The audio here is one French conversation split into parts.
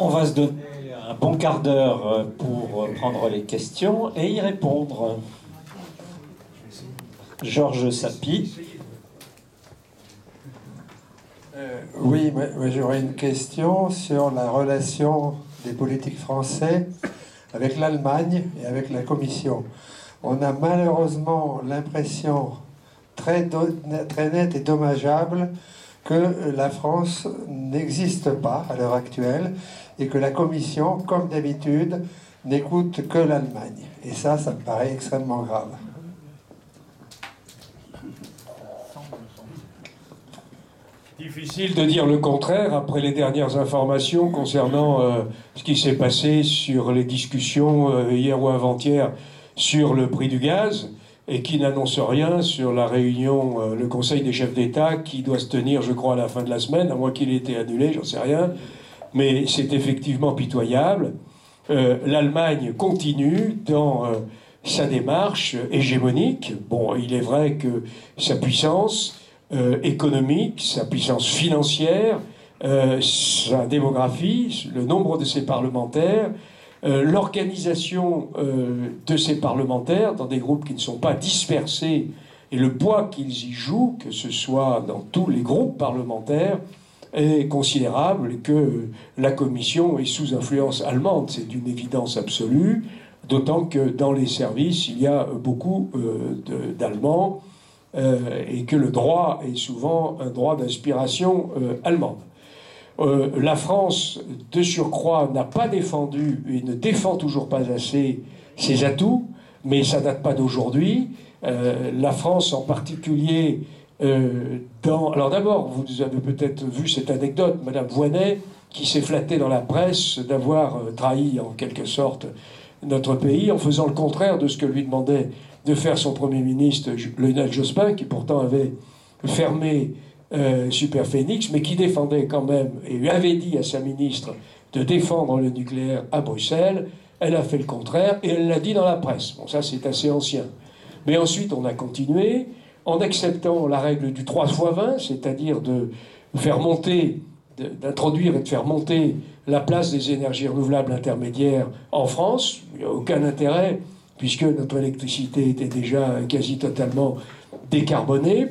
On va se donner un bon quart d'heure pour prendre les questions et y répondre. Georges Sapie. Oui, moi j'aurais une question sur la relation des politiques français avec l'Allemagne et avec la Commission. On a malheureusement l'impression très nette et dommageable que la France n'existe pas à l'heure actuelle et que la Commission, comme d'habitude, n'écoute que l'Allemagne. Et ça me paraît extrêmement grave. Difficile de dire le contraire après les dernières informations concernant ce qui s'est passé sur les discussions hier ou avant-hier sur le prix du gaz et qui n'annonce rien sur la réunion, le Conseil des chefs d'État qui doit se tenir, je crois, à la fin de la semaine, à moins qu'il ait été annulé, j'en sais rien. Mais c'est effectivement pitoyable. L'Allemagne continue dans sa démarche hégémonique. Bon, il est vrai que sa puissance économique, sa puissance financière, sa démographie, le nombre de ses parlementaires, l'organisation de ces parlementaires dans des groupes qui ne sont pas dispersés et le poids qu'ils y jouent, que ce soit dans tous les groupes parlementaires, est considérable et que la Commission est sous influence allemande. C'est une évidence absolue, d'autant que dans les services, il y a beaucoup d'Allemands et que le droit est souvent un droit d'inspiration allemande. La France, de surcroît, n'a pas défendu et ne défend toujours pas assez ses atouts, mais ça date pas d'aujourd'hui. La France en particulier, alors d'abord, vous avez peut-être vu cette anecdote, Madame Voynet, qui s'est flattée dans la presse d'avoir trahi en quelque sorte notre pays en faisant le contraire de ce que lui demandait de faire son Premier ministre Lionel Jospin, qui pourtant avait fermé Superphénix, mais qui défendait quand même, et lui avait dit à sa ministre de défendre le nucléaire à Bruxelles. Elle a fait le contraire, et elle l'a dit dans la presse. Bon, ça c'est assez ancien. Mais ensuite, on a continué, en acceptant la règle du 3x20, c'est-à-dire de faire monter, d'introduire et de faire monter la place des énergies renouvelables intermédiaires en France. Il n'y a aucun intérêt, puisque notre électricité était déjà quasi totalement décarbonée.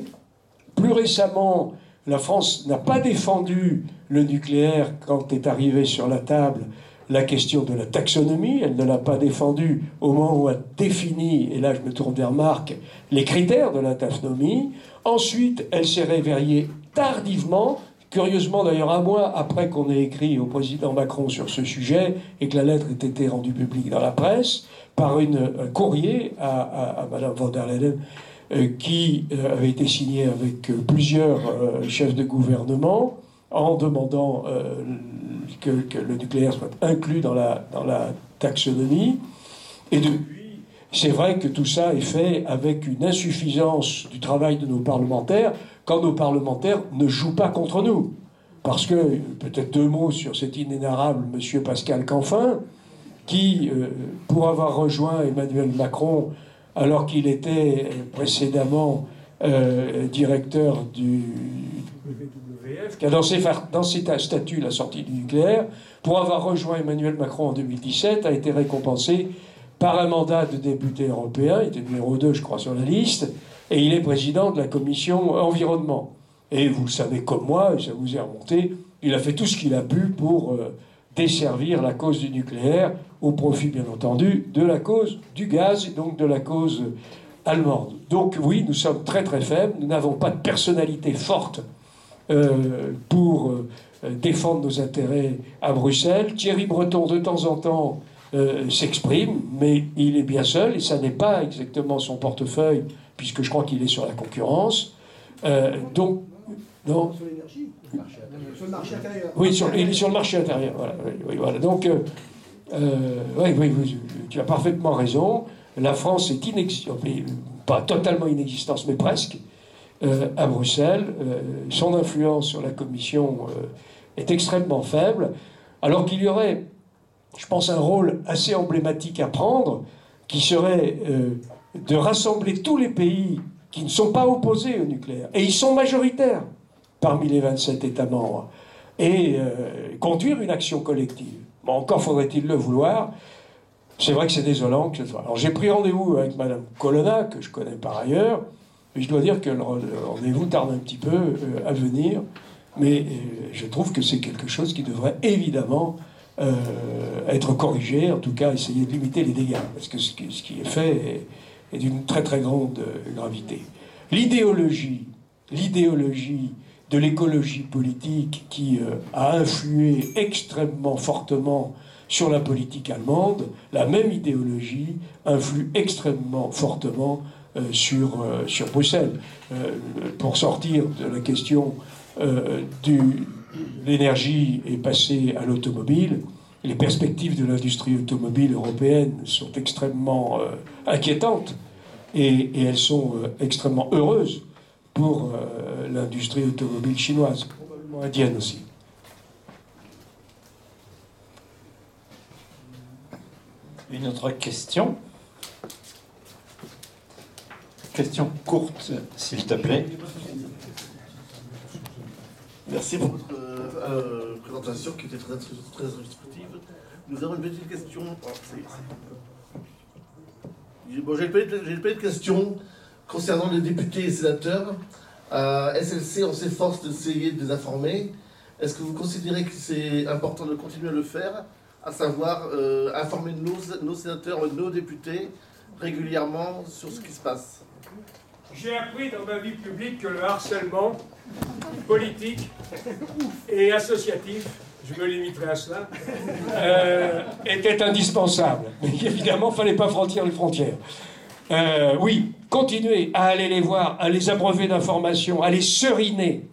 Plus récemment, la France n'a pas défendu le nucléaire quand est arrivée sur la table la question de la taxonomie. Elle ne l'a pas défendu au moment où elle a défini, et là je me tourne vers Marc, les critères de la taxonomie. Ensuite, elle s'est réveillée tardivement, curieusement d'ailleurs un mois après qu'on ait écrit au président Macron sur ce sujet et que la lettre ait été rendue publique dans la presse, par un courrier à Madame von der Leyen, qui avait été signé avec plusieurs chefs de gouvernement en demandant que le nucléaire soit inclus dans la taxonomie. Et depuis, c'est vrai que tout ça est fait avec une insuffisance du travail de nos parlementaires, quand nos parlementaires ne jouent pas contre nous. Parce que, peut-être deux mots sur cet inénarrable monsieur Pascal Canfin, qui, pour avoir rejoint Emmanuel Macron, alors qu'il était précédemment directeur du WWF, qui a dans ses statuts la sortie du nucléaire, pour avoir rejoint Emmanuel Macron en 2017, a été récompensé par un mandat de député européen. Il était numéro 2, je crois, sur la liste, et il est président de la commission environnement. Et vous le savez comme moi, et ça vous est remonté, il a fait tout ce qu'il a pu pour desservir la cause du nucléaire, au profit, bien entendu, de la cause du gaz, et donc de la cause allemande. Donc oui, nous sommes très très faibles, nous n'avons pas de personnalité forte pour défendre nos intérêts à Bruxelles. Thierry Breton, de temps en temps, s'exprime, mais il est bien seul, et ça n'est pas exactement son portefeuille, puisque je crois qu'il est sur la concurrence. Donc, non. Sur l'énergie, sur le marché intérieur. Oui, il est sur le marché intérieur. Voilà, oui, voilà. Donc, oui, tu as parfaitement raison. La France est inexistante, pas totalement inexistante, mais presque, à Bruxelles. Son influence sur la Commission est extrêmement faible, alors qu'il y aurait, je pense, un rôle assez emblématique à prendre, qui serait de rassembler tous les pays qui ne sont pas opposés au nucléaire, et ils sont majoritaires parmi les 27 États membres, et conduire une action collective. Bon, encore faudrait-il le vouloir. C'est vrai que c'est désolant que ce soit. Alors j'ai pris rendez-vous avec Madame Colonna, que je connais par ailleurs, et je dois dire que le rendez-vous tarde un petit peu à venir, mais je trouve que c'est quelque chose qui devrait évidemment être corrigé, en tout cas essayer de limiter les dégâts, parce que ce qui est fait est d'une très très grande gravité. L'idéologie de l'écologie politique qui a influé extrêmement fortement sur la politique allemande, la même idéologie influe extrêmement fortement sur Bruxelles. Pour sortir de la question l'énergie est passée à l'automobile, les perspectives de l'industrie automobile européenne sont extrêmement inquiétantes et elles sont extrêmement heureuses pour l'industrie automobile chinoise, probablement indienne aussi. Une autre question? Question courte, s'il te plaît. Merci pour votre présentation qui était très instructive. Nous avons une petite question. Bon, j'ai une petite question concernant les députés et sénateurs. SLC, on s'efforce d'essayer de les informer. Est-ce que vous considérez que c'est important de continuer à le faire, à savoir informer nos sénateurs, nos députés régulièrement sur ce qui se passe? J'ai appris dans ma vie publique que le harcèlement politique et associatif, je me limiterai à cela, était indispensable. Mais évidemment, il ne fallait pas franchir les frontières. Oui, continuer à aller les voir, à les abreuver d'informations, à les seriner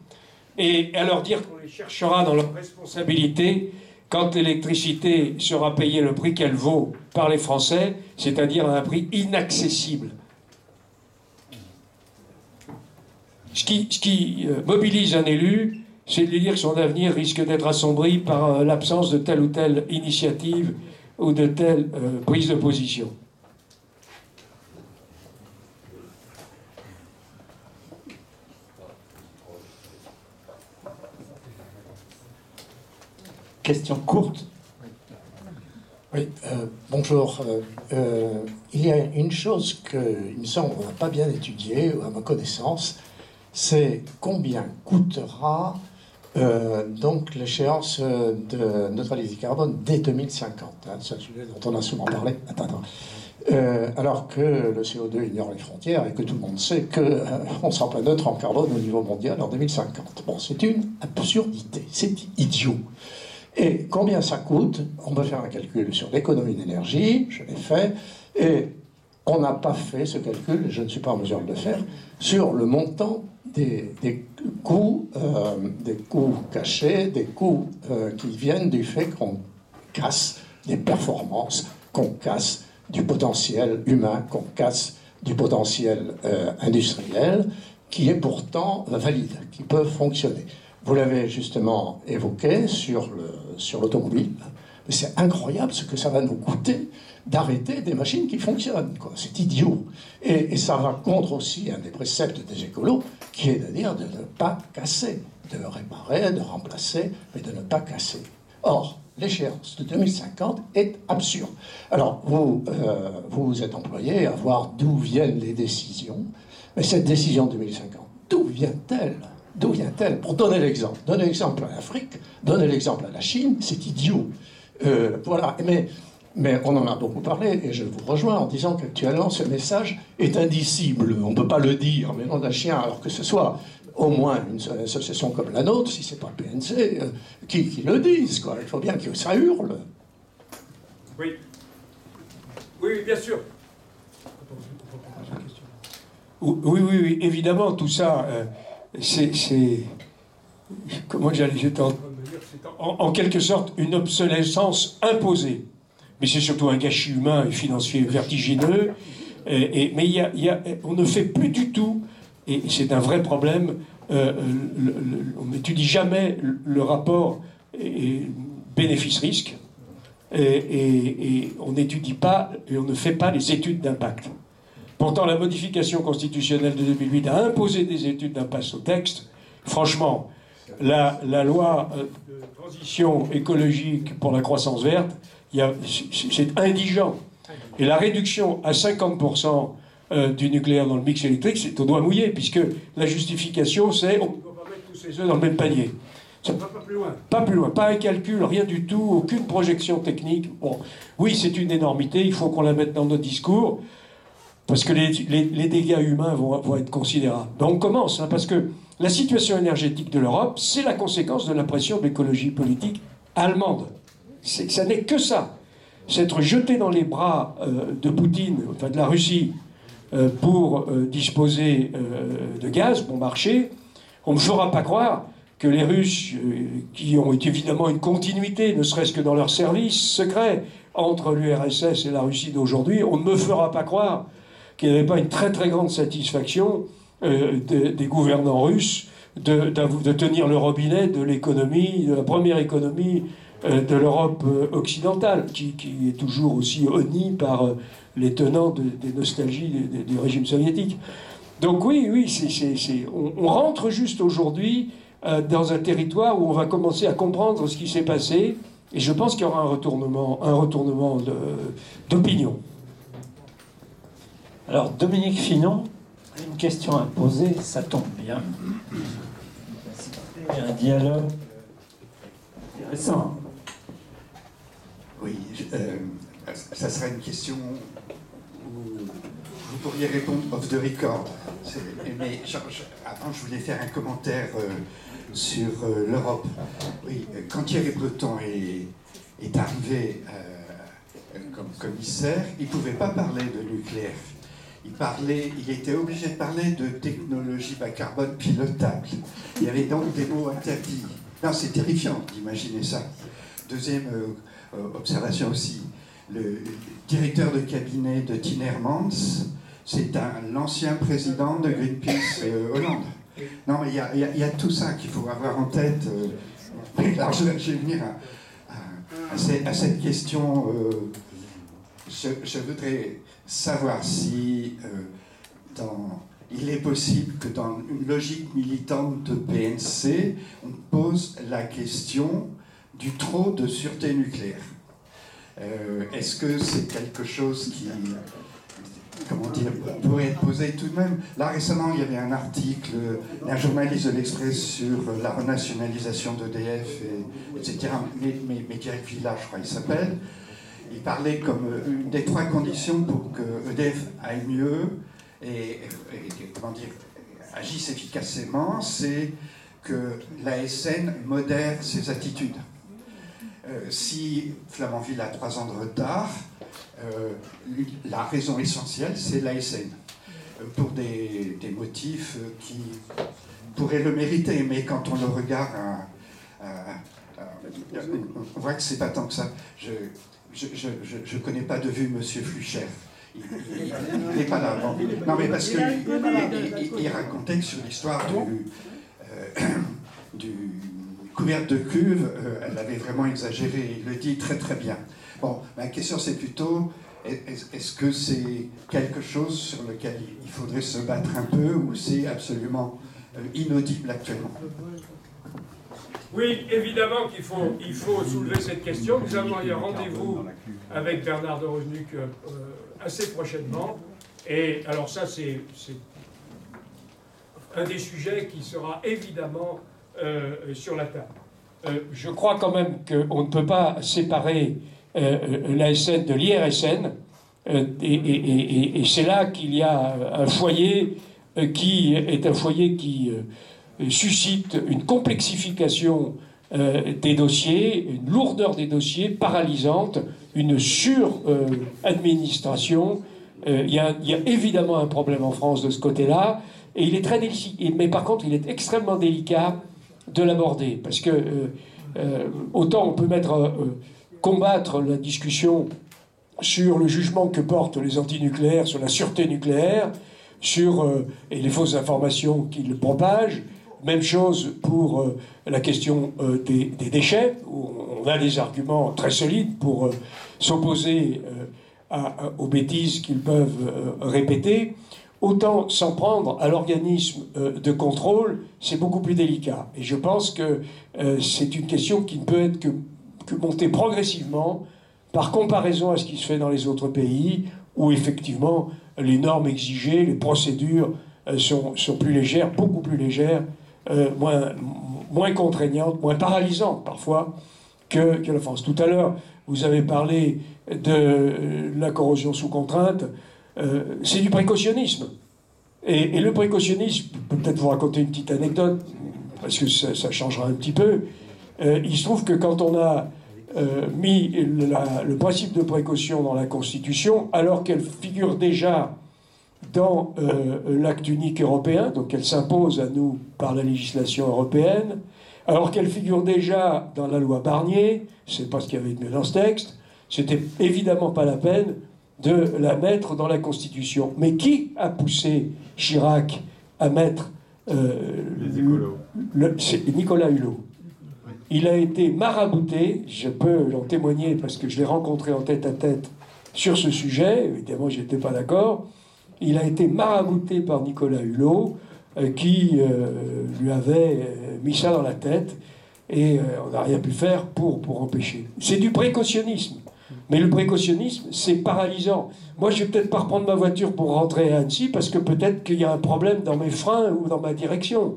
et à leur dire qu'on les cherchera dans leurs responsabilités quand l'électricité sera payée le prix qu'elle vaut par les Français, c'est-à-dire à un prix inaccessible. Ce qui mobilise un élu, c'est de lui dire que son avenir risque d'être assombri par l'absence de telle ou telle initiative ou de telle prise de position. Question courte. Oui, bonjour. Il y a une chose qu'il me semble qu'on n'a pas bien étudiée, à ma connaissance, c'est combien coûtera donc l'échéance de neutralité carbone dès 2050. Hein, c'est un sujet dont on a souvent parlé. Alors que le CO2 ignore les frontières et que tout le monde sait qu'on ne sera pas neutre en carbone au niveau mondial en 2050. Bon, c'est une absurdité, c'est idiot. Et combien ça coûte? On peut faire un calcul sur l'économie d'énergie, je l'ai fait, et on n'a pas fait ce calcul, je ne suis pas en mesure de le faire, sur le montant des coûts cachés, des coûts qui viennent du fait qu'on casse des performances, qu'on casse du potentiel humain, qu'on casse du potentiel industriel, qui est pourtant valide, qui peut fonctionner. Vous l'avez justement évoqué sur l'automobile. Mais c'est incroyable ce que ça va nous coûter d'arrêter des machines qui fonctionnent, quoi. C'est idiot. Et ça va contre aussi un des préceptes des écolos, qui est de dire de ne pas casser, de réparer, de remplacer, mais de ne pas casser. Or, l'échéance de 2050 est absurde. Alors, vous êtes employé à voir d'où viennent les décisions, mais cette décision de 2050, d'où vient-elle ? D'où vient-elle? Pour donner l'exemple à l'Afrique, donner l'exemple à la Chine, c'est idiot. Voilà. Mais on en a beaucoup parlé, et je vous rejoins en disant qu'actuellement, ce message est indicible. On ne peut pas le dire, mais non d'un chien, alors que ce soit au moins une association comme la nôtre, si ce n'est pas le PNC, qui le disent, quoi. Il faut bien que ça hurle. Oui. Oui, bien sûr. Oui, évidemment, tout ça... comment j'étais en train de me dire, c'est en quelque sorte une obsolescence imposée. Mais c'est surtout un gâchis humain et financier vertigineux. Mais on ne fait plus du tout, et c'est un vrai problème, on n'étudie jamais le rapport bénéfice-risque, et on n'étudie pas, et on ne fait pas les études d'impact. Pourtant, la modification constitutionnelle de 2008 a imposé des études d'impact au texte. Franchement, la loi de transition écologique pour la croissance verte, c'est indigent. Et la réduction à 50% du nucléaire dans le mix électrique, c'est au doigt mouillé, puisque la justification, c'est on ne peut pas mettre tous ses œufs dans le même panier. Ça ne va pas plus loin. Pas plus loin, pas un calcul, rien du tout, aucune projection technique. Bon, oui, c'est une énormité, il faut qu'on la mette dans notre discours, parce que les dégâts humains vont être considérables. Donc on commence, hein, parce que la situation énergétique de l'Europe, c'est la conséquence de la pression de l'écologie politique allemande. Ça n'est que ça. S'être jeté dans les bras de Poutine, enfin de la Russie, pour disposer de gaz, bon marché, on ne fera pas croire que les Russes, qui ont évidemment une continuité, ne serait-ce que dans leur service secret, entre l'URSS et la Russie d'aujourd'hui, on ne me fera pas croire qu'il n'y avait pas une très très grande satisfaction des gouvernants russes de tenir le robinet de l'économie, de la première économie de l'Europe occidentale, qui est toujours aussi honnie par les tenants des nostalgies du régime soviétique. Donc oui, on rentre juste aujourd'hui dans un territoire où on va commencer à comprendre ce qui s'est passé, et je pense qu'il y aura un retournement d'opinion. Alors, Dominique Finon, une question à poser, ça tombe bien. C'était un dialogue intéressant. Oui, ça sera une question où vous pourriez répondre off the record. Mais avant, je voulais faire un commentaire sur l'Europe. Oui, quand Thierry Breton est arrivé comme commissaire, il ne pouvait pas parler de nucléaire. Il était obligé de parler de technologie bas carbone pilotable. Il y avait donc des mots interdits. Non, c'est terrifiant d'imaginer ça. Deuxième observation aussi, le directeur de cabinet de Timmermans, c'est l'ancien président de Greenpeace Hollande. Non, mais il y a tout ça qu'il faut avoir en tête. Alors, je vais venir à cette question. Je voudrais savoir si il est possible que dans une logique militante de PNC, on pose la question du trop de sûreté nucléaire. Est-ce que c'est quelque chose qui, pourrait être posé tout de même? Là, récemment, il y avait un article d'un journaliste de l'Express sur la renationalisation d'EDF, etc. Médéric Villa, je crois, il s'appelle. Il parlait comme une des trois conditions pour que EDF aille mieux et agisse efficacement, c'est que l'ASN modère ses attitudes. Si Flamanville a 3 ans de retard, la raison essentielle, c'est l'ASN. Pour des motifs qui pourraient le mériter, mais quand on le regarde, on voit que c'est pas tant que ça. Je ne connais pas de vue Monsieur Flucher. Il n'est pas là. Non, mais parce qu'il racontait que sur l'histoire du couverte de cuve, elle avait vraiment exagéré. Il le dit très très bien. Bon, ma question c'est plutôt, est-ce que c'est quelque chose sur lequel il faudrait se battre un peu ou c'est absolument inaudible actuellement? Oui, évidemment qu'il faut soulever cette question. Nous avons eu un rendez-vous avec Bernard de Rozenuc assez prochainement. Et alors ça, c'est un des sujets qui sera évidemment sur la table. Je crois quand même qu'on ne peut pas séparer l'ASN de l'IRSN. Et c'est là qu'il y a un foyer qui est un foyer qui suscite une complexification des dossiers, une lourdeur des dossiers paralysante, une sur-administration. Il y a évidemment un problème en France de ce côté-là, et il est très délicat. Mais par contre, il est extrêmement délicat de l'aborder, parce que autant on peut combattre la discussion sur le jugement que portent les antinucléaires, sur la sûreté nucléaire, et les fausses informations qu'ils propagent. Même chose pour la question des déchets, où on a des arguments très solides pour s'opposer aux bêtises qu'ils peuvent répéter. autant s'en prendre à l'organisme de contrôle, c'est beaucoup plus délicat. Et je pense que c'est une question qui ne peut être que montée progressivement par comparaison à ce qui se fait dans les autres pays, où effectivement les normes exigées, les procédures sont plus légères, beaucoup plus légères, moins contraignantes, moins paralysantes parfois que la France. Tout à l'heure, vous avez parlé de la corrosion sous contrainte. C'est du précautionnisme. Et le précautionnisme, je peux peut-être vous raconter une petite anecdote, parce que ça changera un petit peu. Il se trouve que quand on a mis le principe de précaution dans la Constitution, alors qu'elle figure déjà dans l'acte unique européen, donc elle s'impose à nous par la législation européenne, alors qu'elle figure déjà dans la loi Barnier, c'est pas ce qu'il y avait de mieux dans ce texte, c'était évidemment pas la peine de la mettre dans la Constitution. Mais qui a poussé Chirac à mettre... les écolos. C'est Nicolas Hulot. Il a été marabouté, je peux en témoigner parce que je l'ai rencontré en tête-à-tête sur ce sujet, évidemment je n'étais pas d'accord. Il a été marabouté par Nicolas Hulot, qui lui avait mis ça dans la tête, et on n'a rien pu faire pour empêcher. C'est du précautionnisme. Mais le précautionnisme, c'est paralysant. Moi, je vais peut-être pas reprendre ma voiture pour rentrer à Annecy, parce que peut-être qu'il y a un problème dans mes freins ou dans ma direction.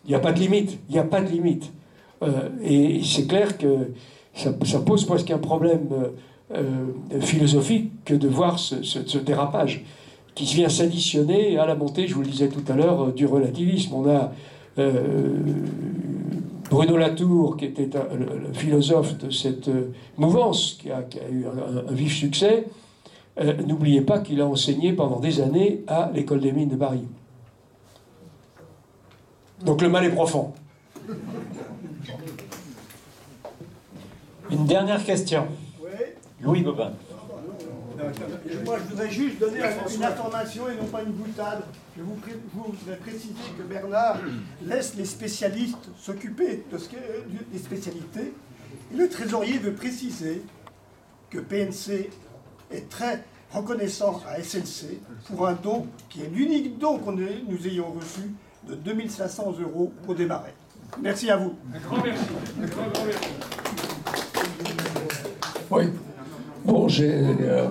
Il n'y a pas de limite. Il n'y a pas de limite. Et c'est clair que ça pose presque un problème philosophique que de voir ce dérapage qui vient s'additionner à la montée, je vous le disais tout à l'heure, du relativisme. On a Bruno Latour, qui était le philosophe de cette mouvance, qui a eu un vif succès. N'oubliez pas qu'il a enseigné pendant des années à l'École des mines de Paris. Donc le mal est profond. Une dernière question. Oui. Louis Bobin. Moi, je voudrais juste donner une information et non pas une boutade. Je voudrais préciser que Bernard laisse les spécialistes s'occuper des spécialités. Et le trésorier veut préciser que PNC est très reconnaissant à SLC pour un don qui est l'unique don que nous ayons reçu de 2500 € pour démarrer. Merci à vous. Un grand merci. Un grand merci. Oui. Bon, je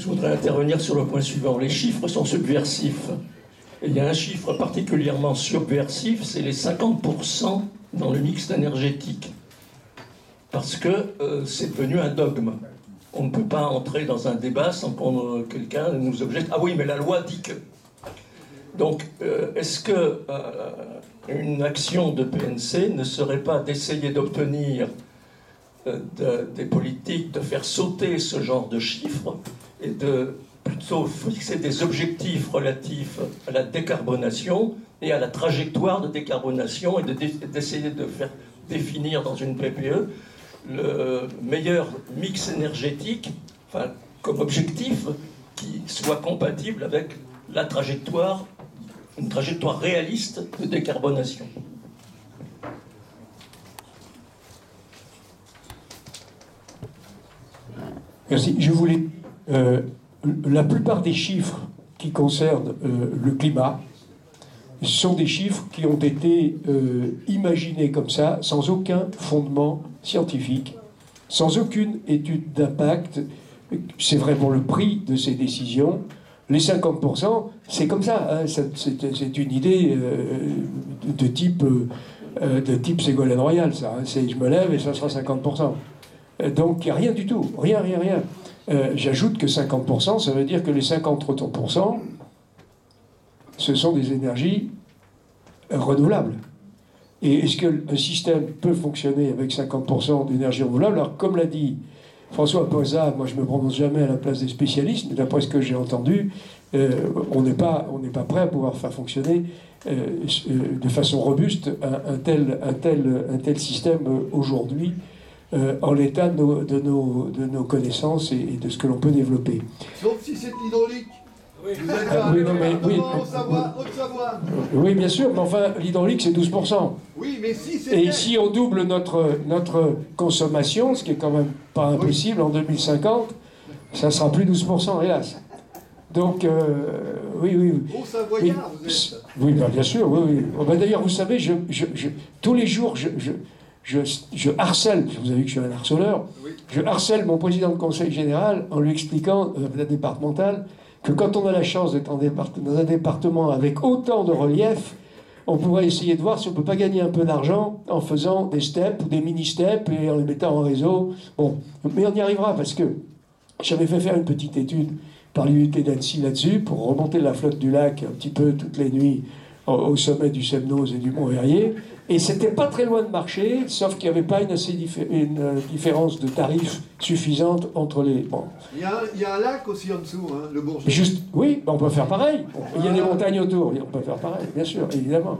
voudrais intervenir sur le point suivant. Les chiffres sont subversifs. Et il y a un chiffre particulièrement subversif, c'est les 50% dans le mix énergétique. Parce que c'est devenu un dogme. On ne peut pas entrer dans un débat sans que quelqu'un nous objecte. Ah oui, mais la loi dit que... Donc, est-ce que une action de PNC ne serait pas d'essayer d'obtenir des politiques, de faire sauter ce genre de chiffres et de plutôt fixer des objectifs relatifs à la décarbonation et à la trajectoire de décarbonation et d'essayer de faire définir dans une PPE le meilleur mix énergétique, enfin, comme objectif qui soit compatible avec la trajectoire, une trajectoire réaliste de décarbonation. Merci. Je voulais... la plupart des chiffres qui concernent le climat sont des chiffres qui ont été imaginés comme ça, sans aucun fondement scientifique, sans aucune étude d'impact. C'est vraiment le prix de ces décisions. Les 50%, c'est comme ça. Hein, c'est une idée de type Ségolène Royal, ça. Hein, je me lève et ça sera 50%. Donc il n'y a rien du tout. Rien. J'ajoute que 50%, ça veut dire que les 50 autres %, ce sont des énergies renouvelables. Et est-ce qu'un système peut fonctionner avec 50% d'énergie renouvelable? Alors, comme l'a dit François Posa, moi je ne me prononce jamais à la place des spécialistes, mais d'après ce que j'ai entendu, on n'est pas prêt à pouvoir faire fonctionner de façon robuste un tel système aujourd'hui, en l'état de nos connaissances et de ce que l'on peut développer. Sauf si c'est hydraulique. Oui. Vous êtes Haute-Savoie. Oui, bien sûr, mais enfin, l'hydraulique, c'est 12%. Oui, mais si c'est... Et si on double notre consommation, ce qui est quand même pas impossible, en 2050, ça sera plus 12%, hélas. Donc, oui. Bon savoyard, vous êtes. Oui, bien sûr, oui. Oh, d'ailleurs, vous savez, tous les jours, je harcèle, vous avez vu que je suis un harceleur, je harcèle mon président de conseil général en lui expliquant, la départementale, que quand on a la chance d'être dans un département avec autant de relief, on pourrait essayer de voir si on ne peut pas gagner un peu d'argent en faisant des steps ou des mini-steps et en les mettant en réseau. Bon, mais on y arrivera parce que j'avais fait faire une petite étude par l'UT d'Annecy là-dessus pour remonter la flotte du lac un petit peu toutes les nuits au sommet du Semnoz et du Mont-Verrier. Et c'était pas très loin de marcher, sauf qu'il n'y avait pas une différence de tarifs suffisante entre les... Bon. Il y a un lac aussi en dessous, hein, le Bourget. Juste, oui, on peut faire pareil. Il y a des montagnes autour, on peut faire pareil, bien sûr, évidemment.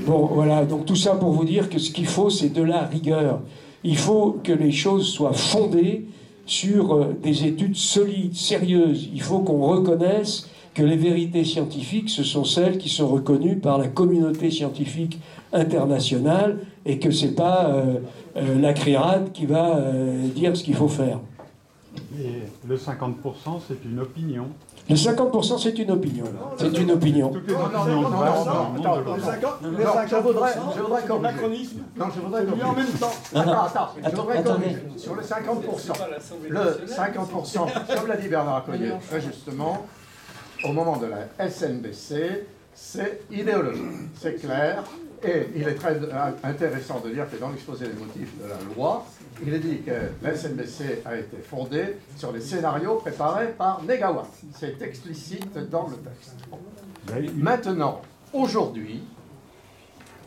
Bon, voilà, donc tout ça pour vous dire que ce qu'il faut, c'est de la rigueur. Il faut que les choses soient fondées sur des études solides, sérieuses. Il faut qu'on reconnaisse que les vérités scientifiques, ce sont celles qui sont reconnues par la communauté scientifique internationale et que c'est pas la CRIRAD qui va dire ce qu'il faut faire. Et le 50%, c'est une opinion. Le 50%, c'est une opinion. C'est une opinion. Toutes les opinions de base dans le monde de l'Europe. Je voudrais corriger. Non, je voudrais corriger. En même temps. Je voudrais corriger. Sur le 50%. Le 50%, comme l'a dit Bernard Accoyer, très justement, au moment de la SNBC, c'est idéologique. C'est clair. Et il est très intéressant de dire que dans l'exposé des motifs de la loi, il est dit que la SNBC a été fondée sur les scénarios préparés par Negawatt. C'est explicite dans le texte. Maintenant, aujourd'hui,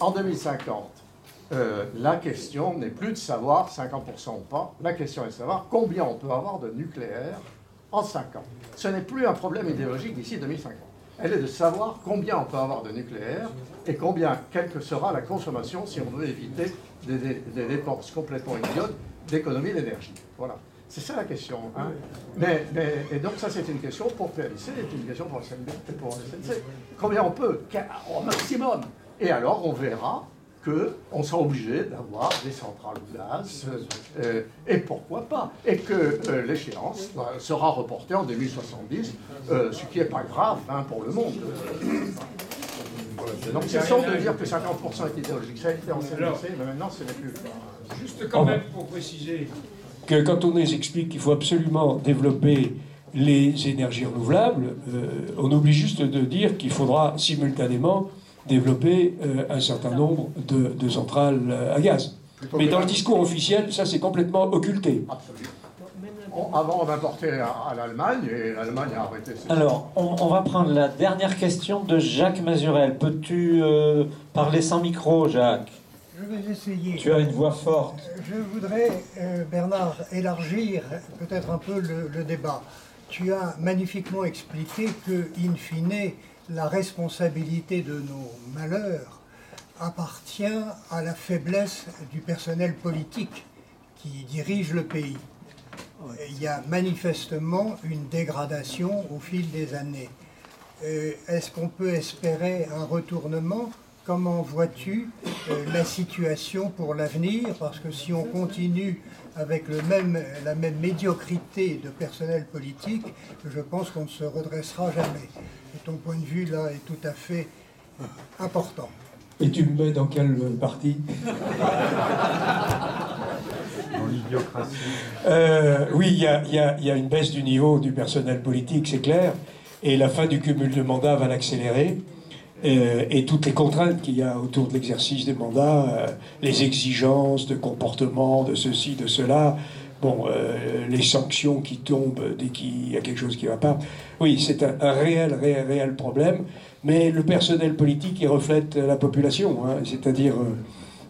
en 2050, la question n'est plus de savoir 50% ou pas. La question est de savoir combien on peut avoir de nucléaire en 5 ans. Ce n'est plus un problème idéologique d'ici 2050. Elle est de savoir combien on peut avoir de nucléaire et quelle que sera la consommation si on veut éviter des dépenses complètement idiotes d'économie d'énergie. Voilà. C'est ça la question. Hein. Et donc ça c'est une question pour PLC, c'est une question pour SNC, pour SNC. Combien on peut au maximum. Et alors on verra qu'on sera obligé d'avoir des centrales au gaz, et pourquoi pas, et que l'échéance sera reportée en 2070, ce qui n'est pas grave pour le monde. Donc cessons de dire que 50% est idéologique. Ça a été en CNC, mais maintenant ce n'est plus. Juste quand même pour préciser que quand on nous explique qu'il faut absolument développer les énergies renouvelables, on oublie juste de dire qu'il faudra simultanément développer un certain nombre de centrales à gaz. Mais dans le discours officiel, ça c'est complètement occulté. Absolument. Avant, on importait à l'Allemagne, et l'Allemagne a arrêté. Alors, on va prendre la dernière question de Jacques Mazurel. Peux-tu parler sans micro, Jacques? Je vais essayer. Tu as une voix forte. Je voudrais, Bernard, élargir peut-être un peu le débat. Tu as magnifiquement expliqué que, in fine, la responsabilité de nos malheurs appartient à la faiblesse du personnel politique qui dirige le pays. Il y a manifestement une dégradation au fil des années. Est-ce qu'on peut espérer un retournement? Comment vois-tu la situation pour l'avenir? Parce que si on continue avec la même médiocrité de personnel politique, je pense qu'on ne se redressera jamais. Et ton point de vue, là, est tout à fait important. Et tu me mets dans quel parti? Dans l'idiocratie. Oui, il y a une baisse du niveau du personnel politique, c'est clair, et la fin du cumul de mandats va l'accélérer. Et toutes les contraintes qu'il y a autour de l'exercice des mandats, les exigences de comportement, de ceci, de cela, bon, les sanctions qui tombent dès qu'il y a quelque chose qui ne va pas. Oui, c'est un réel problème, mais le personnel politique, il reflète la population, hein, c'est-à-dire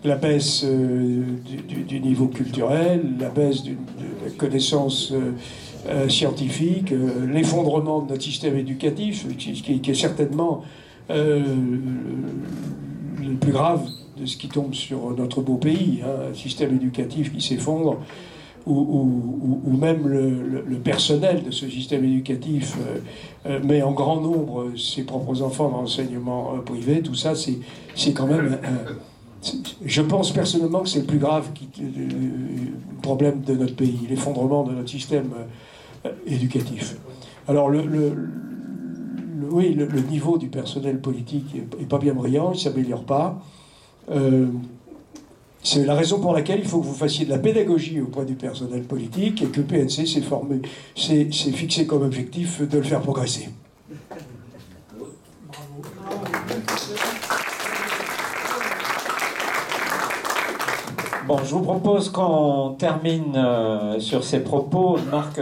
la baisse du niveau culturel, la baisse de la connaissance scientifique, l'effondrement de notre système éducatif, qui est certainement le plus grave de ce qui tombe sur notre beau pays, hein, un système éducatif qui s'effondre, ou même le personnel de ce système éducatif met en grand nombre ses propres enfants dans l'enseignement privé. Tout ça, c'est quand même... je pense personnellement que c'est le plus grave problème de notre pays, l'effondrement de notre système éducatif. Alors, oui, le niveau du personnel politique est pas bien brillant, il ne s'améliore pas. C'est la raison pour laquelle il faut que vous fassiez de la pédagogie auprès du personnel politique et que PNC s'est fixé comme objectif de le faire progresser. Bon, je vous propose qu'on termine sur ces propos. Marc